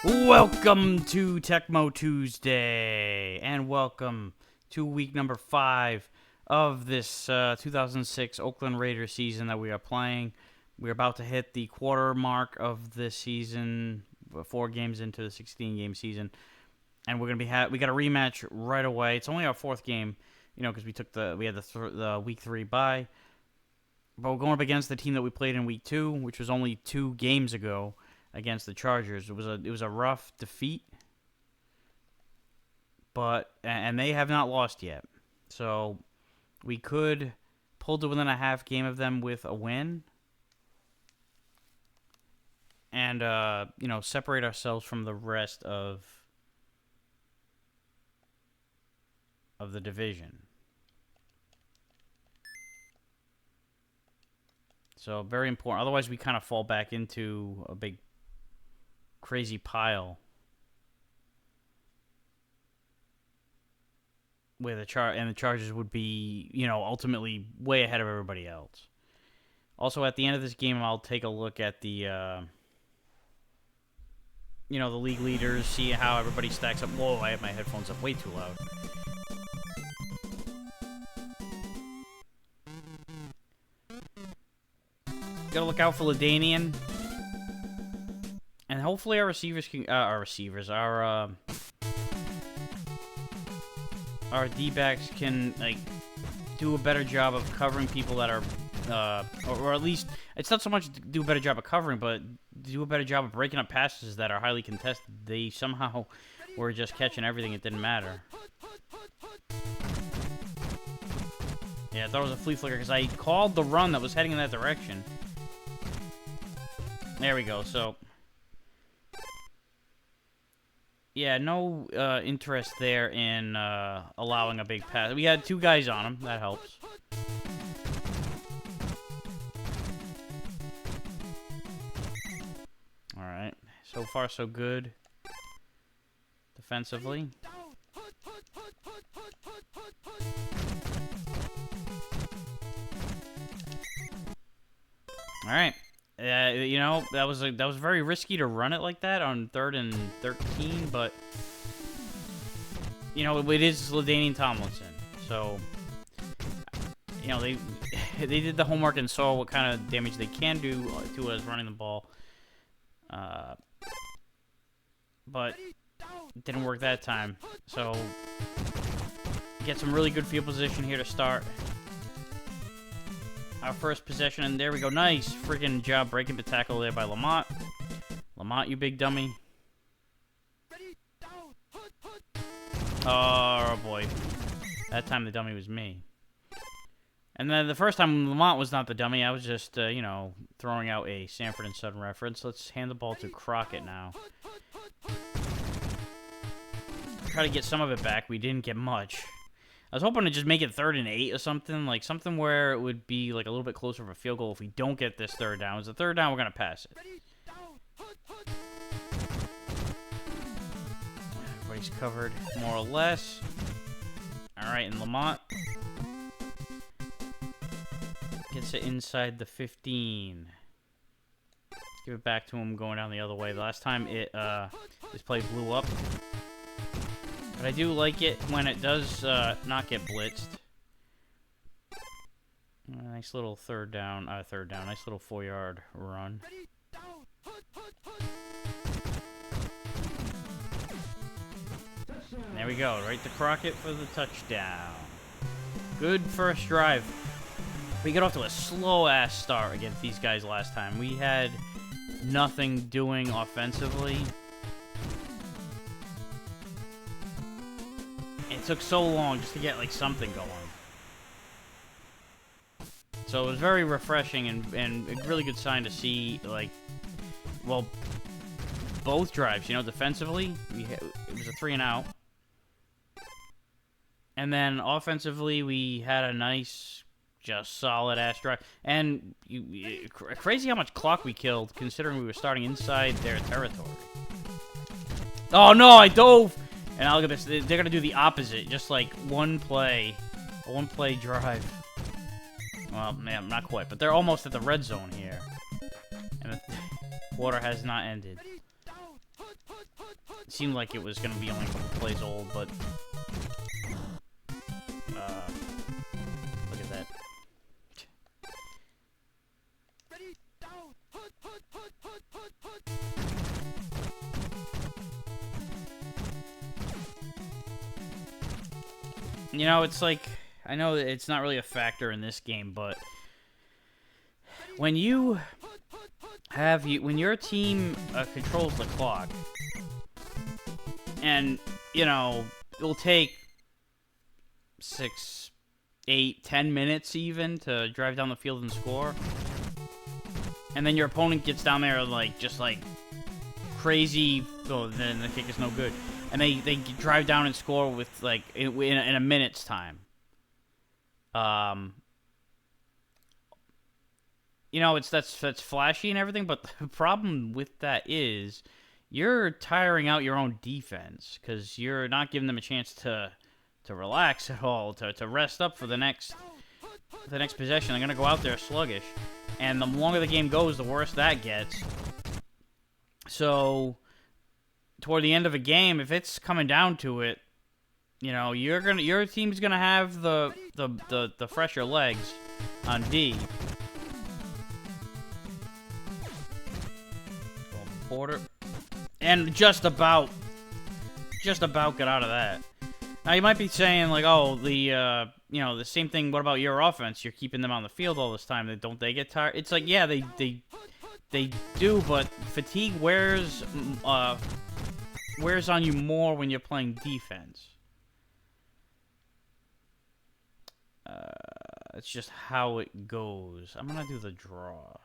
Welcome to Tecmo Tuesday, and welcome to week number 5 of this 2006 Oakland Raiders season that we are playing. We're about to hit the quarter mark of this season, 4 games into the 16-game season, and we're gonna we got a rematch right away. It's only our 4th game, you know, because we had the week 3 bye, but we're going up against the team that we played in week 2, which was only 2 games ago. Against the Chargers. It was a rough defeat, and they have not lost yet. So we could pull to within a half game of them with a win, and separate ourselves from the rest of the division. So very important. Otherwise, we kind of fall back into a big crazy pile where the Chargers would be, ultimately way ahead of everybody else. Also, at the end of this game, I'll take a look at the the league leaders, see how everybody stacks up. Whoa, I have my headphones up way too loud. Gotta look out for LaDainian. And hopefully our D-backs can, do a better job of covering people that are, or at least, it's not so much do a better job of covering, but do a better job of breaking up passes that are highly contested. They somehow were just catching everything. It didn't matter. Yeah, I thought it was a flea flicker because I called the run that was heading in that direction. There we go, so... Yeah, no interest there in allowing a big pass. We had 2 guys on him. That helps. Alright. So far, so good. Defensively. Alright. That was very risky to run it like that on 3rd and 13, but it is LaDainian Tomlinson, so they did the homework and saw what kind of damage they can do to us running the ball, but it didn't work that time. So get some really good field position here to start. Our first possession, and there we go. Nice freaking job breaking the tackle there by Lamont. Lamont, you big dummy. Oh, boy. That time the dummy was me. And then the first time Lamont was not the dummy. I was just, throwing out a Sanford and Son reference. Let's hand the ball to Crockett now. Try to get some of it back. We didn't get much. I was hoping to just make it 3rd and 8 or something, something where it would be a little bit closer of a field goal if we don't get this 3rd down. It's a 3rd down, we're gonna pass it. Everybody's covered more or less. All right, and Lamont gets it inside the 15. Give it back to him going down the other way. The last time this play blew up. But I do like it when it does not get blitzed. Nice little third down. Nice little 4-yard run. There we go. Right to Crockett for the touchdown. Good first drive. We got off to a slow-ass start against these guys last time. We had nothing doing offensively. It took so long just to get something going. So it was very refreshing and a really good sign to see both drives. Defensively it was a 3 and out, and then offensively we had a nice, just solid ass drive. And crazy how much clock we killed considering we were starting inside their territory. Oh no, I dove. And now look at this. They're going to do the opposite. Just a one-play drive. Well, man, not quite. But they're almost at the red zone here. And the quarter has not ended. It seemed like it was going to be only a couple plays old, but... look at that. You know, it's like... I know it's not really a factor in this game, but... When you... when your team controls the clock, and, you know, it'll take 6, 8, 10 minutes even to drive down the field and score, and then your opponent gets down there like, just like, crazy, oh, then the kick is no good, and they drive down and score with, like, in a minute's time. You know, that's flashy and everything, but the problem with that is you're tiring out your own defense because you're not giving them a chance to relax at all, to rest up for the next possession. They're gonna go out there sluggish, and the longer the game goes, the worse that gets. So, toward the end of a game, if it's coming down to it, you know, your team's gonna have the fresher legs on D. Border, and just about got out of that. Now you might be saying like, oh, you know, the same thing. What about your offense? You're keeping them on the field all this time. Don't they get tired? It's like, yeah, they do, but fatigue wears on you more when you're playing defense. It's just how it goes. I'm gonna do the draw.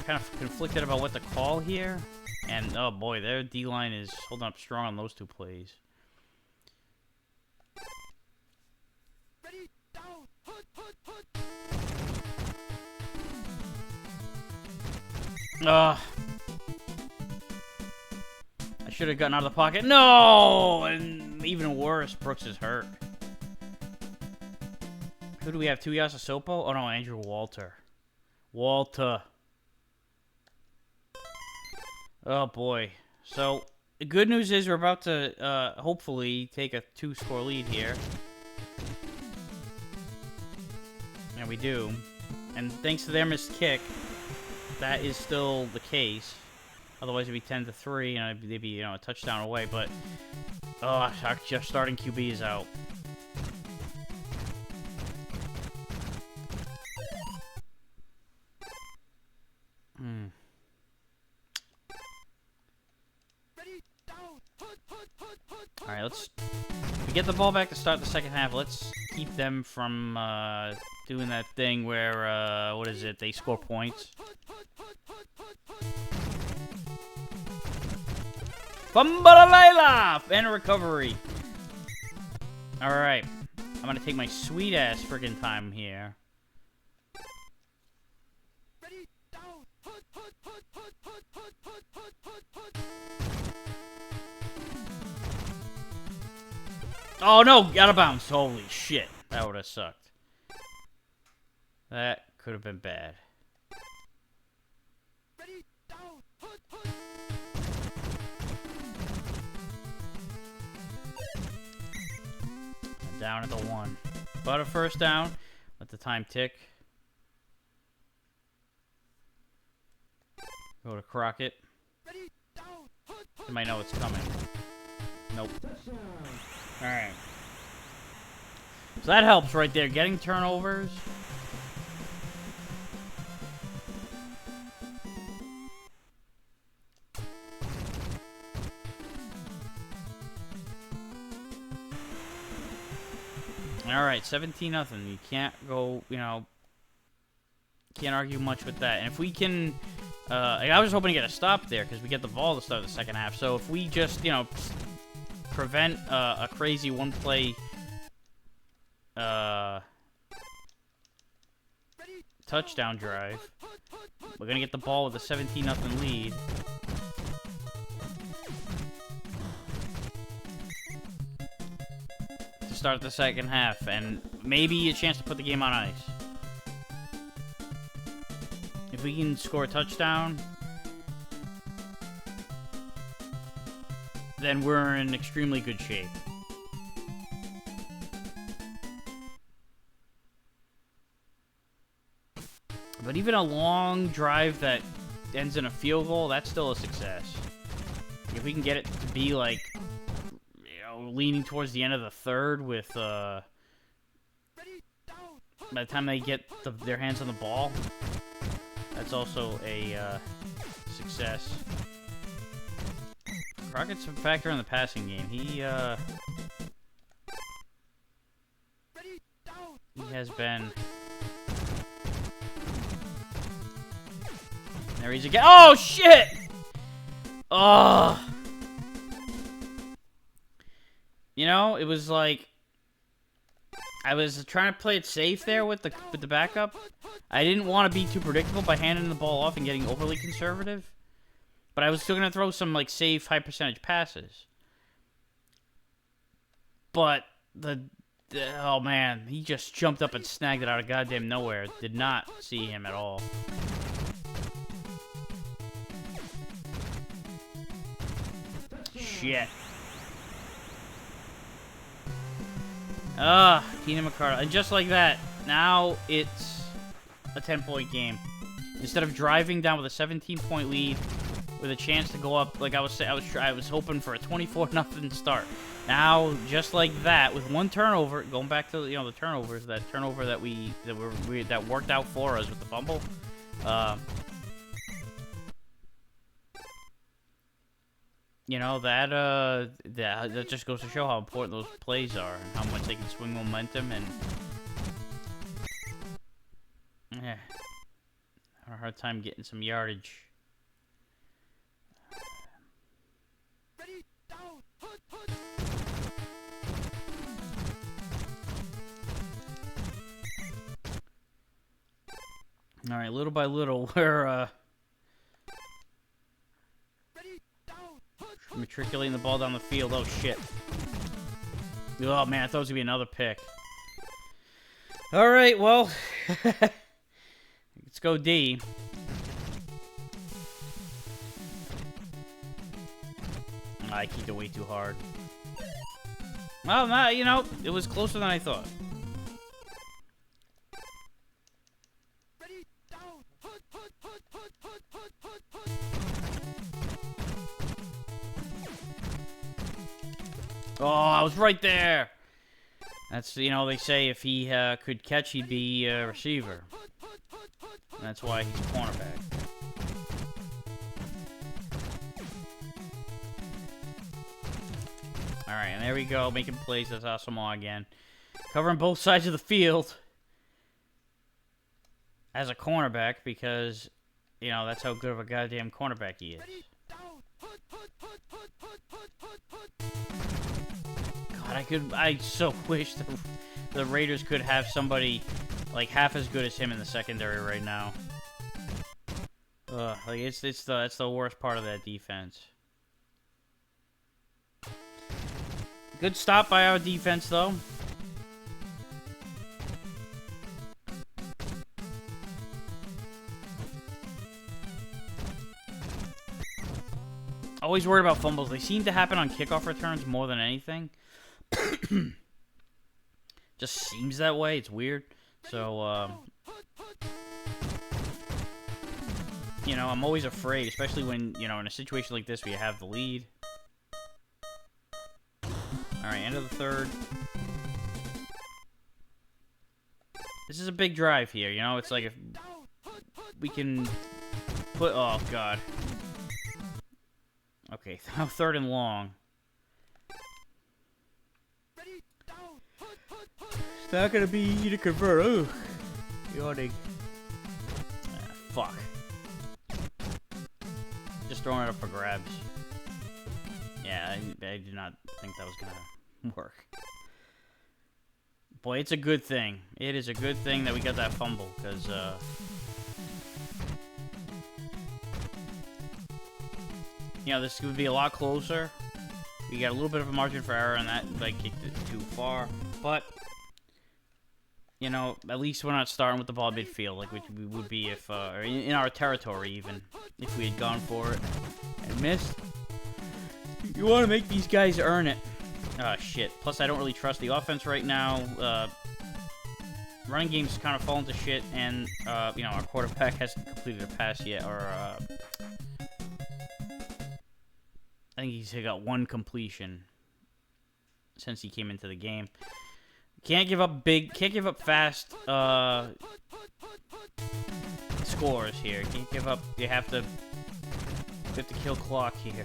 Kind of conflicted about what to call here, and oh boy, their D-line is holding up strong on those two plays. I should have gotten out of the pocket. No! And even worse, Brooks is hurt. Who do we have? Tuyasa Sopo? Oh no, Andrew Walter. Oh boy. So, the good news is we're about to, hopefully, take a 2-score lead here. And we do. And thanks to their missed kick, that is still the case. Otherwise it'd be 10-3, and they'd be, you know, a touchdown away, but... Oh, our starting QB is out. Alright, we get the ball back to start the second half. Let's keep them from doing that thing where, what is it, they score points. Bumbalalaila! And a recovery. Alright, I'm gonna take my sweet-ass friggin' time here. Oh no, out of bounds. Holy shit. That would have sucked. That could have been bad. Down at the 1. But a first down. Let the time tick. Go to Crockett. You might know it's coming. Nope. Alright. So that helps right there. Getting turnovers. Alright, 17-0. You can't go, you know, can't argue much with that. And if we can, I was hoping to get a stop there because we get the ball to start the second half. So if we just, you know, prevent a crazy one-play touchdown drive, we're going to get the ball with a 17-0 lead. To start the second half, and maybe a chance to put the game on ice. If we can score a touchdown, then we're in extremely good shape. But even a long drive that ends in a field goal, that's still a success. If we can get it to be like, leaning towards the end of the third with, by the time they get their hands on the ball, that's also a success. Crockett's a factor in the passing game. He has been... There he's again. Oh, shit! Oh. You know, it was like... I was trying to play it safe there with the backup. I didn't want to be too predictable by handing the ball off and getting overly conservative. But I was still going to throw some, like, safe, high-percentage passes. But oh, man. He just jumped up and snagged it out of goddamn nowhere. Did not see him at all. Shit. Keenan McCardle. And just like that, now it's a 10-point game. Instead of driving down with a 17-point lead with a chance to go up, like I was hoping for a 24-0 start. Now, just like that, with one turnover, going back to the turnovers, that turnover that that worked out for us with the fumble. You know, that just goes to show how important those plays are and how much they can swing momentum and... Yeah. Had a hard time getting some yardage. Alright, little by little, we're, matriculating the ball down the field. Oh, shit. Oh, man, I thought it was going to be another pick. Alright, well, let's go D. I kicked it way too hard. Well, nah, you know, it was closer than I thought. Oh, I was right there. That's, you know, they say if he could catch, he'd be a receiver. And that's why he's a cornerback. Alright, and there we go. Making plays. That's Asamoah again. Covering both sides of the field as a cornerback because, you know, that's how good of a goddamn cornerback he is. God, I so wish the Raiders could have somebody like half as good as him in the secondary right now. Like it's the worst part of that defense. Good stop by our defense though. Always worried about fumbles. They seem to happen on kickoff returns more than anything. Just seems that way. It's weird. So, you know, I'm always afraid, especially when, you know, in a situation like this where you have the lead. Alright, end of the third. This is a big drive here, you know? It's like if we can put... Oh, God. Okay, now third and long. It's not gonna be easy to convert. Ooh. Yawning. Ah, fuck. Just throwing it up for grabs. Yeah, I did not think that was gonna work. Boy, it's a good thing. It is a good thing that we got that fumble, because, you know, this would be a lot closer. We got a little bit of a margin for error, and that, like, kicked it too far. But, you know, at least we're not starting with the ball midfield, like we would be if, or in our territory, even, if we had gone for it and missed. You want to make these guys earn it. Oh, shit. Plus, I don't really trust the offense right now. Running game's kind of fallen to shit, and, you know, our quarterback hasn't completed a pass yet, or, I think he's got one completion since he came into the game. Can't give up fast, scores here. Can't give up, you have to kill clock here.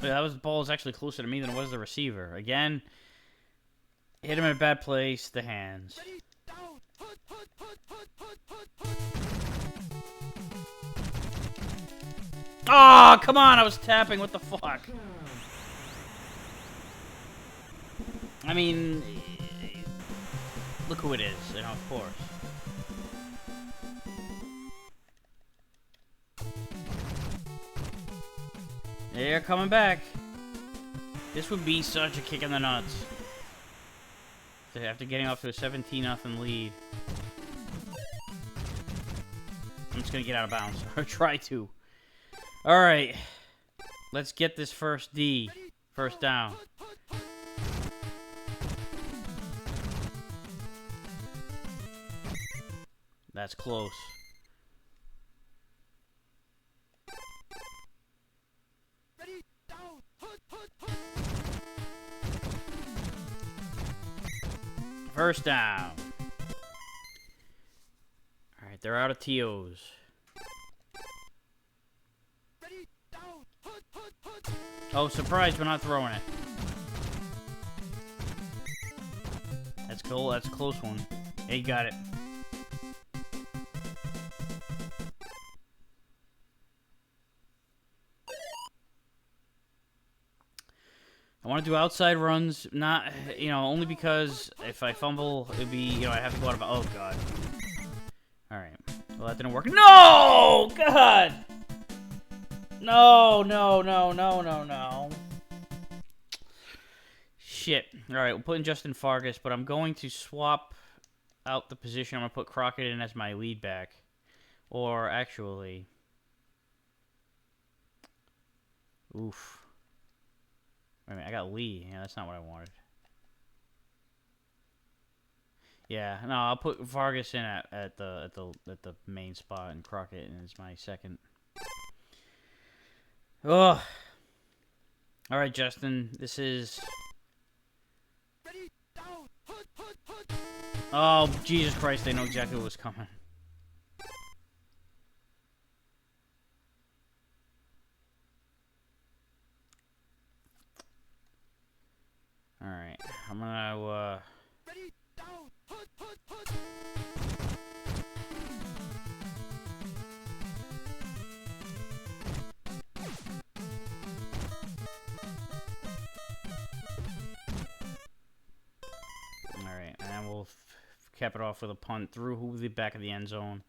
Yeah, that ball was actually closer to me than it was the receiver. Again, hit him in a bad place, the hands. Oh, come on, I was tapping, what the fuck? I mean, look who it is, you know, of course. They're coming back. This would be such a kick in the nuts. After getting off to a 17-0 lead. I'm just gonna get out of bounds, or try to. Alright. Let's get this first D. First down. That's close. First down. Alright, they're out of TOs. Oh, surprise, we're not throwing it. That's cool, that's a close one. Yeah, you got it. I want to do outside runs, not, you know, only because if I fumble, it'd be, you know, I have to go out of, oh, God. Alright. Well, that didn't work. No! God! No, no, no, no, no, no. Shit. Alright, we'll put in Justin Fargas, but I'm going to swap out the position. I'm going to put Crockett in as my lead back. Or, actually... Oof. Wait a minute, I got Lee. Yeah, that's not what I wanted. Yeah, no, I'll put Vargas in at the main spot, and Crockett in as my second. Ugh. All right, Justin, this is. Oh, Jesus Christ! They know exactly what was coming. All right, I'm gonna. Alright, and we'll cap it off with a punt through the back of the end zone.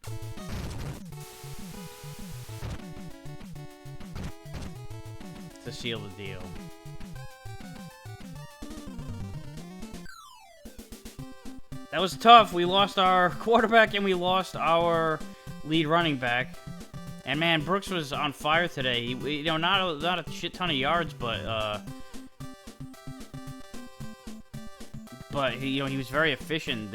To seal the deal. That was tough. We lost our quarterback and we lost our lead running back. And man, Brooks was on fire today. You know, not a shit ton of yards, but you know, he was very efficient.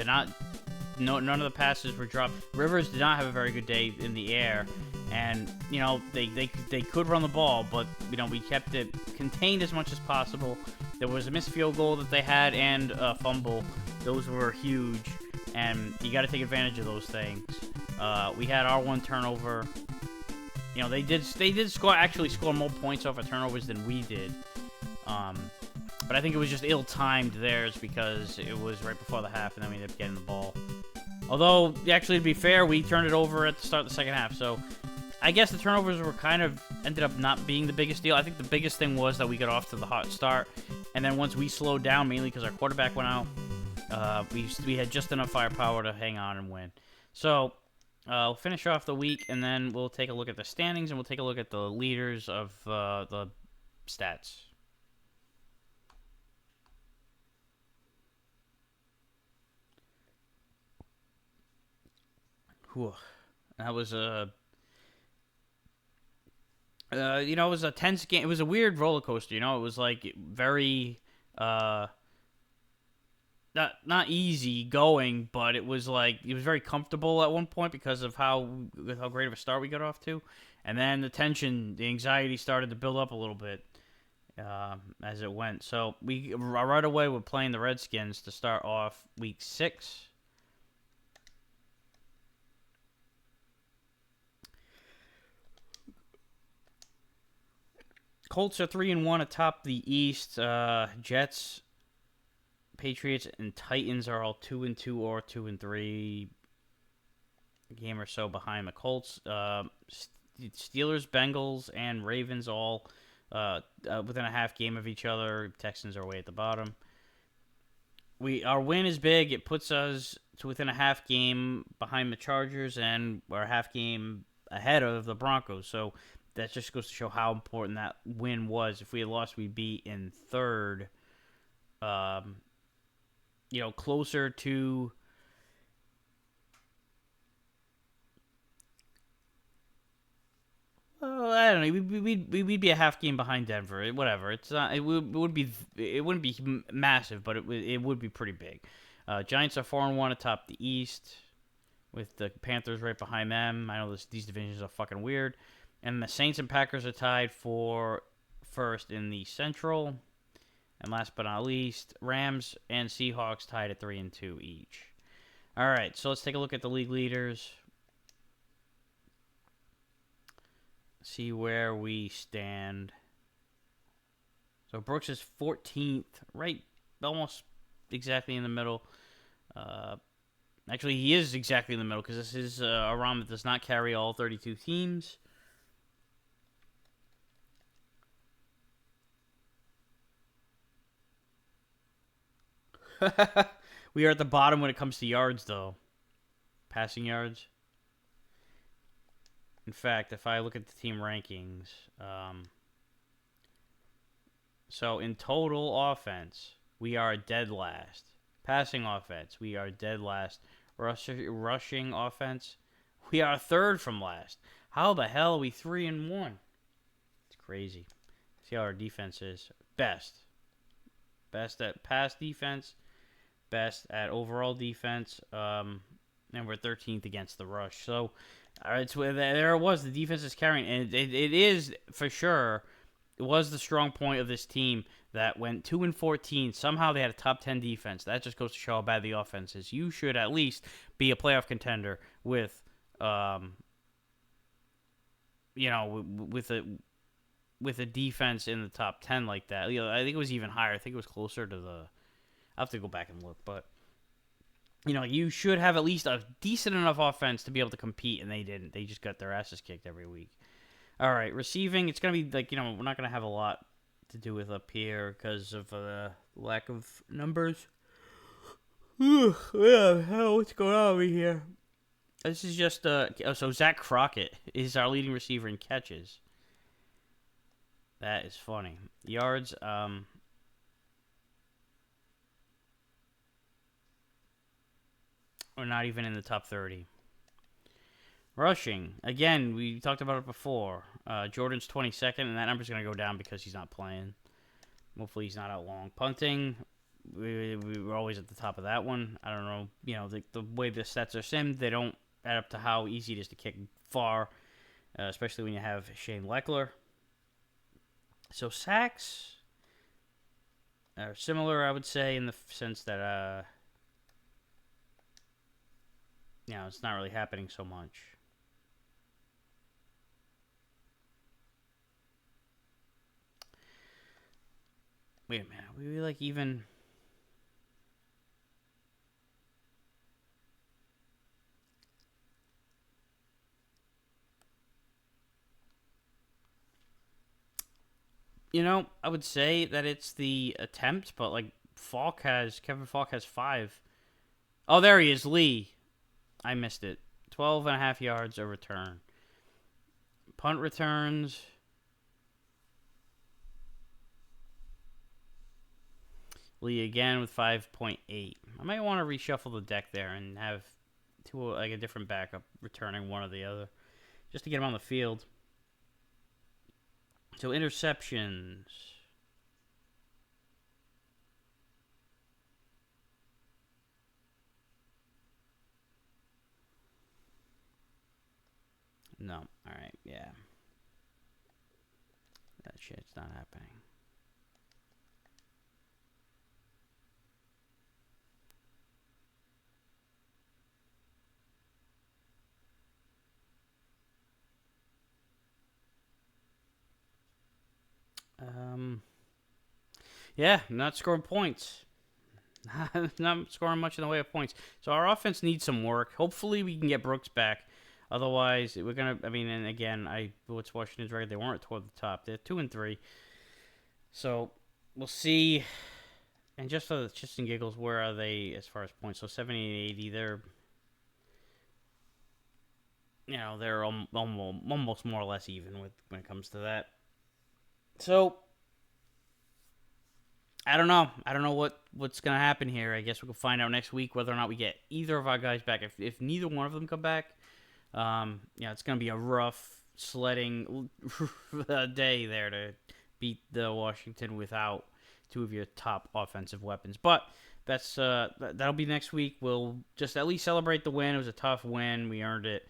None of the passes were dropped. Rivers did not have a very good day in the air, and you know they could run the ball, but you know we kept it contained as much as possible. There was a missed field goal that they had and a fumble. Those were huge, and you got to take advantage of those things. We had our one turnover. You know they did actually score more points off of turnovers than we did. But I think it was just ill-timed theirs because it was right before the half, and then we ended up getting the ball. Although, actually, to be fair, we turned it over at the start of the second half, so I guess the turnovers were ended up not being the biggest deal. I think the biggest thing was that we got off to the hot start, and then once we slowed down, mainly because our quarterback went out, we had just enough firepower to hang on and win. So, We'll finish off the week, and then we'll take a look at the standings, and we'll take a look at the leaders of the stats. Whew. That was a, it was a tense game. It was a weird roller coaster. It was like very, not easy going, but it was very comfortable at one point because of how great of a start we got off to, and then the anxiety started to build up a little bit as it went. So we right away were playing the Redskins to start off week 6. Colts are 3-1 atop the East. Jets, Patriots, and Titans are all 2-2 or 2-3. A game or so behind the Colts. Steelers, Bengals, and Ravens all within a half game of each other. Texans are way at the bottom. Our win is big. It puts us to within a half game behind the Chargers, and we're a half game ahead of the Broncos. So that just goes to show how important that win was. If we had lost, we'd be in third. Closer to I don't know. We'd be a half game behind Denver. Whatever. It's not. It wouldn't be massive, but it would be pretty big. Giants are 4-1 atop the East, with the Panthers right behind them. I know these divisions are fucking weird. And the Saints and Packers are tied for first in the Central. And last but not least, Rams and Seahawks tied at 3-2 each. All right, so let's take a look at the league leaders. See where we stand. So Brooks is 14th, right, almost exactly in the middle. Actually, he is exactly in the middle because this is a ROM that does not carry all 32 teams. We are at the bottom when it comes to yards, though. Passing yards. In fact, if I look at the team rankings, so in total offense, we are dead last. Passing offense, we are dead last. Rushing offense, we are third from last. How the hell are we 3-1? It's crazy. See how our defense is. Best at pass defense. Best at overall defense. And we're 13th against the rush. So, there it was. The defense is carrying, and it is for sure. It was the strong point of this team that went 2-14. Somehow they had a top 10 defense. That just goes to show how bad the offense is. You should at least be a playoff contender with, with a defense in the top 10 like that. I think it was even higher. I think it was closer to the. I'll have to go back and look, but you should have at least a decent enough offense to be able to compete, and they didn't. They just got their asses kicked every week. All right, receiving, it's going to be we're not going to have a lot to do with up here because of lack of numbers. Yeah, what's going on over here? This is just, so Zach Crockett is our leading receiver in catches. That is funny. Yards, we're not even in the top 30. Rushing, again, we talked about it before. Jordan's 22nd, and that number's going to go down because he's not playing. Hopefully he's not out long. Punting, we were always at the top of that one. I don't know, the way the stats are simmed, they don't add up to how easy it is to kick far, especially when you have Shane Leckler. So sacks are similar, I would say, in the sense that, it's not really happening so much. Wait a minute. We even. I would say that it's the attempt, but Kevin Falk has 5. Oh, there he is, Lee. I missed it. 12.5 yards a return. Punt returns. Lee again with 5.8. I might want to reshuffle the deck there and have like a different backup returning one or the other, just to get him on the field. So interceptions. No. All right. Yeah. That shit's not happening. Yeah, not scoring points. Not scoring much in the way of points. So our offense needs some work. Hopefully we can get Brooks back. Otherwise, we're gonna. I mean, and again, what's Washington's record? They weren't toward the top. They're 2-3. So we'll see. And just for the shits and giggles, where are they as far as points? So 70 and 80. They're almost more or less even when it comes to that. So I don't know. I don't know what's gonna happen here. I guess we can find out next week whether or not we get either of our guys back. If neither one of them come back, it's gonna be a rough sledding day there to beat the Washington without two of your top offensive weapons. But that'll be next week. We'll just at least celebrate the win. It was a tough win. We earned it.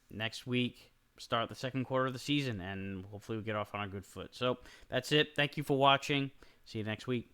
Next week, start the second quarter of the season, and hopefully we get off on a good foot. So that's it. Thank you for watching. See you next week.